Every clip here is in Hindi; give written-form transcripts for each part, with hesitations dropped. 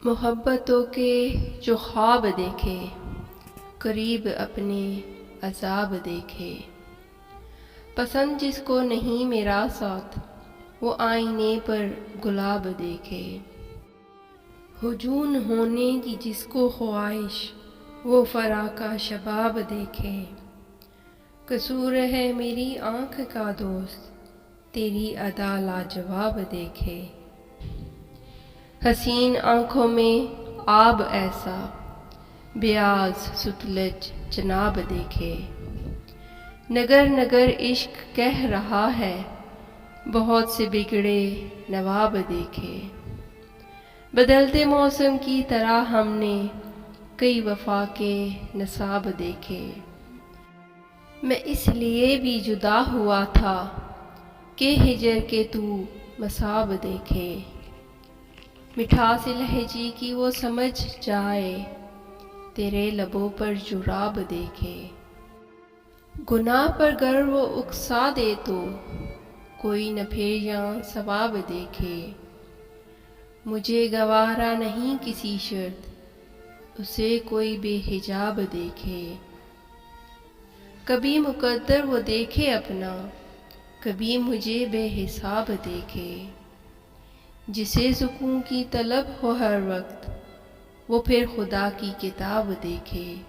मोहब्बतों के जो ख्वाब देखे, करीब अपने अज़ाब देखे। पसंद जिसको नहीं मेरा साथ, वो आईने पर गुलाब देखे। हुजून होने की जिसको ख्वाहिश, वो फराका शबाब देखे। कसूर है मेरी आँख का दोस्त, तेरी अदा लाजवाब देखे। हसीन आँखों में आब ऐसा, ब्याज सुतलज जनाब देखे। नगर नगर इश्क कह रहा है, बहुत से बिगड़े नवाब देखे। बदलते मौसम की तरह हमने कई वफा के नसाब देखे। मैं इसलिए भी जुदा हुआ था कि हिजर के तू मसाब देखे। मिठास लहजे की वो समझ जाए, तेरे लबों पर जुराब देखे। गुनाह पर गर वो उकसा दे तो, कोई न फिर या सवाब देखे। मुझे गवारा नहीं किसी शर्त, उसे कोई बेहिजाब देखे। कभी मुकद्दर वो देखे अपना, कभी मुझे बेहिसाब देखे। जिसे सुकून की तलब हो हर वक्त, वो फिर खुदा की किताब देखे।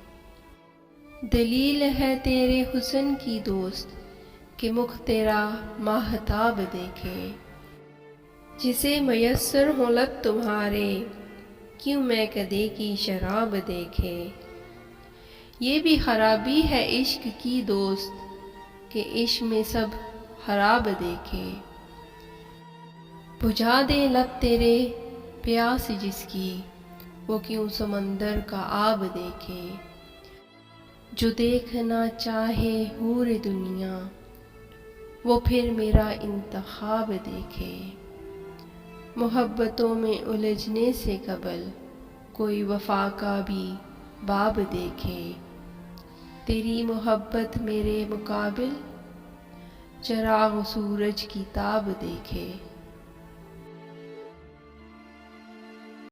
दलील है तेरे हुस्न की दोस्त, कि मुख तेरा माहताब देखे। जिसे मयस्सर हो लब तुम्हारे, क्यों मैं कदे की शराब देखे। ये भी खराबी है इश्क की दोस्त, कि इश्क में सब खराब देखे। बुझा दे लब तेरे प्यास जिसकी, वो क्यों समंदर का आब देखे। जो देखना चाहे हूर दुनिया, वो फिर मेरा इंतखाब देखे। मोहब्बतों में उलझने से कबल, कोई वफा का भी बाब देखे। तेरी मोहब्बत मेरे मुकाबिल, चिराग सूरज की ताब देखे।